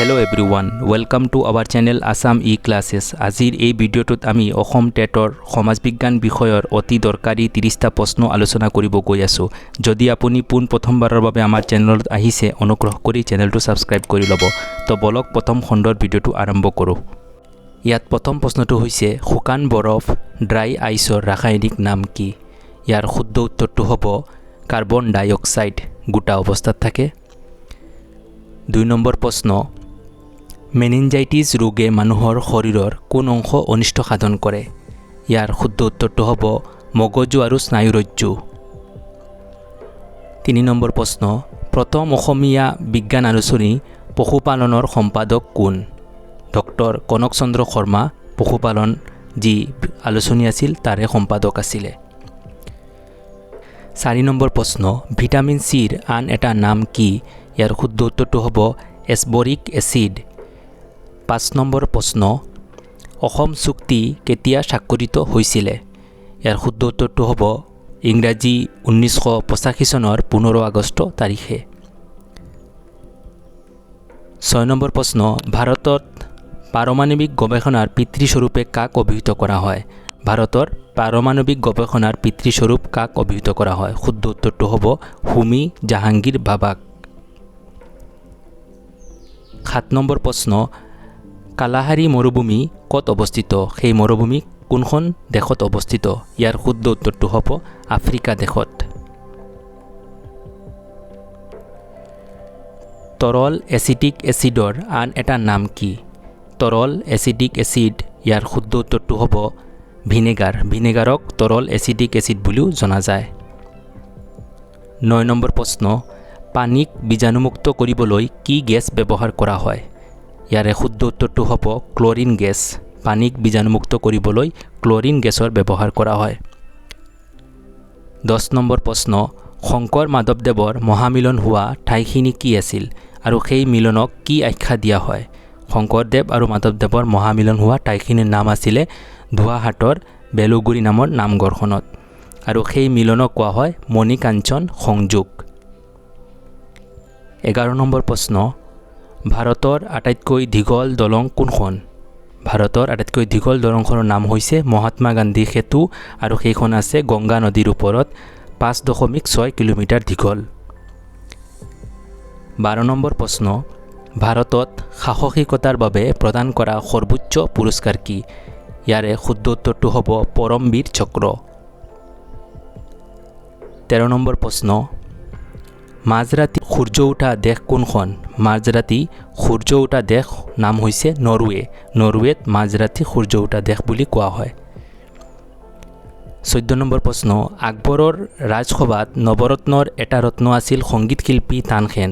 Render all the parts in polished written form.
Hello everyone welcome to our channel Assam e classes. आजिर এই ভিডিওটোত আমি অসম টেটৰ সমাজ বিজ্ঞান বিষয়ৰ অতি দৰকাৰী 30টা প্ৰশ্ন আলোচনা কৰিব গৈ আছো। যদি আপুনি পোন প্ৰথমবাৰৰ বাবে আমাৰ চেনেলত আহিছে অনুগ্ৰহ কৰি চেনেলটো সাবস্ক্ৰাইব কৰি ল'ব। তো বলক প্ৰথম খণ্ডৰ ভিডিওটো আৰম্ভ কৰো। ইয়াত প্ৰথম প্ৰশ্নটো হৈছে শুকান বৰফ ড্ৰাই আইছৰ ৰাসায়নিক নাম কি? ইয়াৰ শুদ্ধ উত্তৰটো হ'ব কাৰ্বন ডাই অক্সাইড গোটা অৱস্থাত থাকে। 2 নম্বৰ প্ৰশ্ন মেনিনজাইটিছ ৰোগে মানুহৰ শৰীৰৰ কোন অংশ অনিষ্ট সাধন কৰে? ইয়াৰ শুদ্ধ উত্তৰটো হ'ব মগজু আৰু স্নায়ুৰজ্জু। 3 নম্বৰ প্ৰশ্ন প্ৰথম অসমীয়া বিজ্ঞান আলোচনী পশুপালনৰ সম্পাদক কোন? ডক্টৰ কনক চন্দ্ৰ শৰ্মা পশুপালন যি আলোচনী আছিল তাৰে সম্পাদক আছিলে। 4 নম্বৰ প্ৰশ্ন ভিটামিন চিৰ আন এটা নাম কি? ইয়াৰ শুদ্ধ উত্তৰটো হ'ব এছবৰিক এচিড। 5 নম্বৰ প্ৰশ্ন অসম চুক্তি কেতিয়া স্বাক্ষৰিত হৈছিলে? ইয়াৰ শুদ্ধ উত্তৰটো হ'ব ইংৰাজী 1985 চনৰ 15 আগষ্ট তাৰিখে। 6 নম্বৰ প্ৰশ্ন ভাৰতত পাৰমাণৱিক গৱেষণাৰ পিতৃস্বৰূপে কাক অভিহিত কৰা হয়? ভাৰতৰ পাৰমাণৱিক গৱেষণাৰ পিতৃস্বৰূপ কাক অভিহিত কৰা হয়? শুদ্ধ উত্তৰটো হ'ব হোমী জাহাংগীৰ ভাবাক। 7 নম্বৰ প্ৰশ্ন কালাহাৰী মৰুভূমি ক'ত অৱস্থিত? সেই মৰুভূমি কোনখন দেশত অৱস্থিত? ইয়াৰ শুদ্ধ উত্তৰটো হ'ব আফ্ৰিকা দেশত। তৰল এচিটিক এচিডৰ আন এটা নাম কি? তৰল এচিটিক এচিড ইয়াৰ শুদ্ধ উত্তৰটো হ'ব ভিনেগাৰ। ভিনেগাৰক তৰল এচিটিক এচিড বুলিও জনা যায়। 9 নম্বৰ প্ৰশ্ন পানীক বীজাণুমুক্ত কৰিবলৈ কি গেছ ব্যৱহাৰ কৰা হয়? ইয়াৰে শুদ্ধ উত্তৰটো হ'ব ক্লৰিন গেছ। পানীক বীজাণুমুক্ত কৰিবলৈ ক্লৰিন গেছৰ ব্যৱহাৰ কৰা হয়। 10 নম্বৰ প্ৰশ্ন শংকৰ মাধৱদেৱৰ মহামিলন হোৱা ঠাইখিনি কি আছিল আৰু সেই মিলনক কি আখ্যা দিয়া হয়? শংকৰদেৱ আৰু মাধৱদেৱৰ মহামিলন হোৱা ঠাইখিনিৰ নাম আছিলে ধোৱাহাটৰ বেলুগুৰি নামৰ নামঘৰখনত আৰু সেই মিলনক কোৱা হয় মণিকাঞ্চন সংযোগ। 11 নম্বৰ প্ৰশ্ন ভাৰতৰ আটাইতকৈ দীঘল দলং কোনখন? ভাৰতৰ আটাইতকৈ দীঘল দলংখনৰ নাম হৈছে মহাত্মা গান্ধী সেতু আৰু সেইখন আছে গংগা নদীৰ ওপৰত 5.6 কিলোমিটাৰ দীঘল। 12 নম্বৰ প্ৰশ্ন ভাৰতত সাহসিকতাৰ বাবে প্ৰদান কৰা সৰ্বোচ্চ পুৰস্কাৰ কি? ইয়াৰে শুদ্ধ উত্তৰটো হ'ব পৰমবীৰ চক্ৰ। 13 নম্বৰ প্ৰশ্ন মাজৰাতি সূৰ্য উঠা দেশ কোনখন? মাজৰাতি সূৰ্য উঠা দেশ নাম হৈছে নৰৱে। নৰৱেত মাজৰাতি সূৰ্য উঠা দেশ বুলি কোৱা হয়। 14 নম্বৰ প্ৰশ্ন আকবৰৰ ৰাজসভাত নৱৰত্নৰ এটা ৰত্ন আছিল সংগীত শিল্পী তানসেন।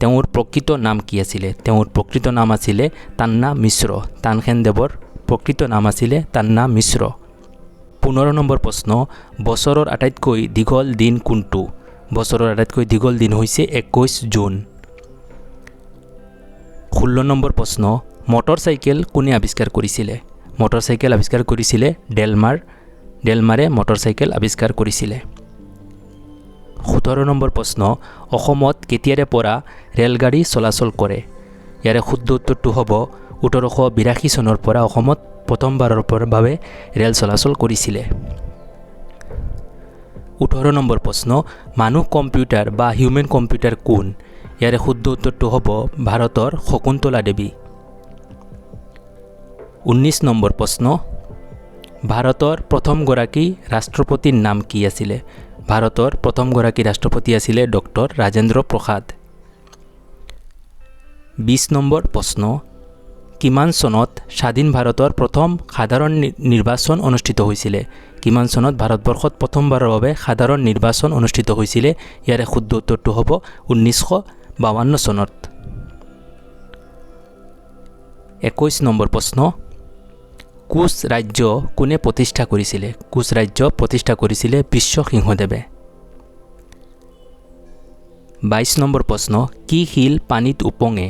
তেওঁৰ প্ৰকৃত নাম কি আছিলে? তেওঁৰ প্ৰকৃত নাম আছিলে তান্না মিশ্ৰ। তানসেন দেৱৰ প্ৰকৃত নাম আছিলে তান্না মিশ্ৰ। 15 নম্বৰ প্ৰশ্ন বছৰৰ আটাইতকৈ দীঘল দিন কোনটো? বছৰৰ আটাইতকৈ দীঘল দিন হৈছে 21 জুন। 16 নম্বৰ প্ৰশ্ন মটৰ চাইকেল কোনে আৱিষ্কাৰ কৰিছিলে? মটৰ চাইকেল আৱিষ্কাৰ কৰিছিলে ডেলমাৰে মটৰ চাইকেল আৱিষ্কাৰ কৰিছিলে। 17 নম্বৰ প্ৰশ্ন অসমত কেতিয়াৰে পৰা ৰেলগাড়ী চলাচল কৰে? ইয়াৰে শুদ্ধ উত্তৰটো হ'ব 1882 চনৰ পৰা অসমত প্ৰথমবাৰৰ বাবে ৰেল চলাচল কৰিছিলে। 18 নম্বৰ প্ৰশ্ন মানুহ কম্পিউটাৰ বা হিউমেন কম্পিউটাৰ কোন? ইয়াৰে শুদ্ধ উত্তৰটো হ'ব ভাৰতৰ শকুন্তলা দেৱী। 19 নম্বৰ প্ৰশ্ন ভাৰতৰ প্ৰথমগৰাকী ৰাষ্ট্ৰপতিৰ নাম কি আছিলে? ভাৰতৰ প্ৰথমগৰাকী ৰাষ্ট্ৰপতি আছিলে ডক্টৰ ৰাজেন্দ্ৰ প্ৰসাদ। 20 নম্বৰ প্ৰশ্ন কিমান চনত স্বাধীন ভাৰতৰ প্ৰথম সাধাৰণ নিৰ্বাচন অনুষ্ঠিত হৈছিলে? কিমান চনত ভাৰতবৰ্ষত প্ৰথমবাৰৰ বাবে সাধাৰণ নিৰ্বাচন অনুষ্ঠিত হৈছিলে? ইয়াৰে শুদ্ধ উত্তৰটো হ'ব 1952 চনত। 21 নম্বৰ প্ৰশ্ন কোচ ৰাজ্য কোনে প্ৰতিষ্ঠা কৰিছিলে? কোচ ৰাজ্য প্ৰতিষ্ঠা কৰিছিলে বিশ্বসিংহদেৱে। 22 নম্বৰ প্ৰশ্ন কি শিল পানীত উপঙে?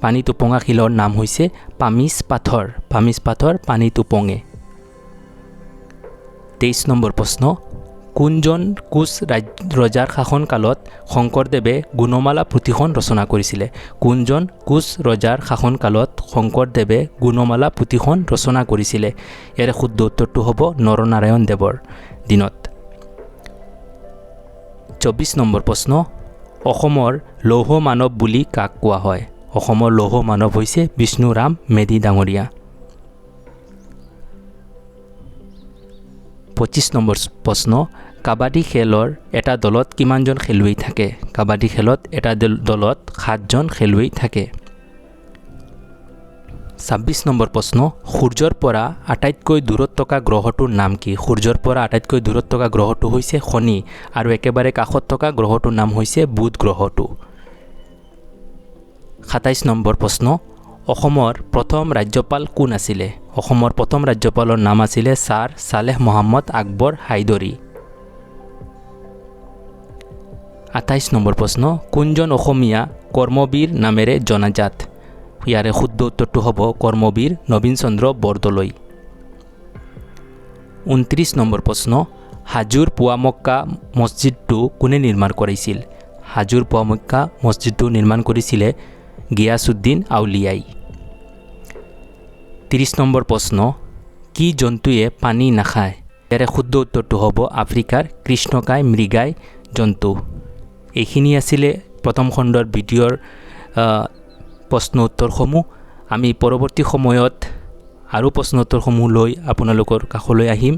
পানীত উপঙা শিলৰ নাম হৈছে পামিছ পাথৰ। পামিছ পাথৰ পানীত উপঙে। 23 নম্বৰ প্ৰশ্ন কোনজন কোচ ৰজাৰ শাসনকালত শংকৰদেৱে গুণমালা পুথিখন ৰচনা কৰিছিলে? কোনজন কোচ ৰজাৰ শাসনকালত শংকৰদেৱে গুণমালা পুথিখন ৰচনা কৰিছিলে? ইয়াৰে শুদ্ধ উত্তৰটো হ'ব নৰনাৰায়ণ দেৱৰ দিনত। 24 নম্বৰ প্ৰশ্ন, অসমৰ লৌহ মানৱ বুলি কাক কোৱা হয়? অসমৰ লৌহ মানৱ হৈছে বিষ্ণুৰাম মেধি ডাঙৰীয়া। 25 নম্বৰ প্ৰশ্ন, কাবাডী খেলৰ এটা দলত কিমানজন খেলুৱৈ থাকে? কাবাডী খেলত এটা দলত 7জন খেলুৱৈ থাকে। 26 নম্বৰ প্ৰশ্ন, সূৰ্যৰ পৰা আটাইতকৈ দূৰত থকা গ্ৰহটোৰ নাম কি? সূৰ্যৰ পৰা আটাইতকৈ দূৰত থকা গ্ৰহটো হৈছে শনি আৰু একেবাৰে কাষত থকা গ্ৰহটোৰ নাম হৈছে বুধ গ্ৰহটো। 27 নম্বৰ প্ৰশ্ন, অসমৰ প্ৰথম ৰাজ্যপাল কোন আছিলে? অসমৰ প্ৰথম ৰাজ্যপালৰ নাম আছিলে ছাৰ ছালেহ মহম্মদ আকবৰ হাইদৰী। 28 নম্বৰ প্ৰশ্ন, কোনজন অসমীয়া কৰ্মবীৰ নামেৰে জনাজাত? ইয়াৰে শুদ্ধ উত্তৰটো হ'ব কৰ্মবীৰ নবীন চন্দ্ৰ বৰদলৈ। 29 নম্বৰ প্ৰশ্ন, হাজোৰ পুৱামক্কা মছজিদটো কোনে নিৰ্মাণ কৰিছিল? হাজোৰ পুৱামক্কা মছজিদটো নিৰ্মাণ কৰিছিলে গিয়াছুদ্দিন আউলিয়াই। 30 নম্বৰ প্ৰশ্ন, কি জন্তুৱে পানী নাখায়? ইয়াৰে শুদ্ধ উত্তৰটো হ'ব আফ্ৰিকাৰ কৃষ্ণকায় মৃগাই জন্তু। এইখিনি আছিলে প্ৰথম খণ্ডৰ ভিডিঅ'ৰ প্ৰশ্ন উত্তৰসমূহ। আমি পৰৱৰ্তী সময়ত আৰু প্ৰশ্ন উত্তৰসমূহ লৈ আপোনালোকৰ কাষলৈ আহিম।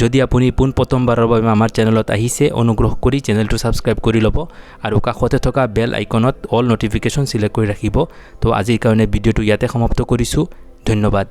যদি আপুনি পোনপ্ৰথমবাৰৰ বাবে আমাৰ চেনেলত আহিছে, অনুগ্ৰহ কৰি চেনেলটো ছাবস্ক্ৰাইব কৰি ল'ব আৰু কাষতে থকা বেল আইকনত অল নটিফিকেশ্যন চিলেক্ট কৰি ৰাখিব। তো আজিৰ কাৰণে ভিডিঅ'টো ইয়াতে সমাপ্ত কৰিছোঁ। ধন্যবাদ।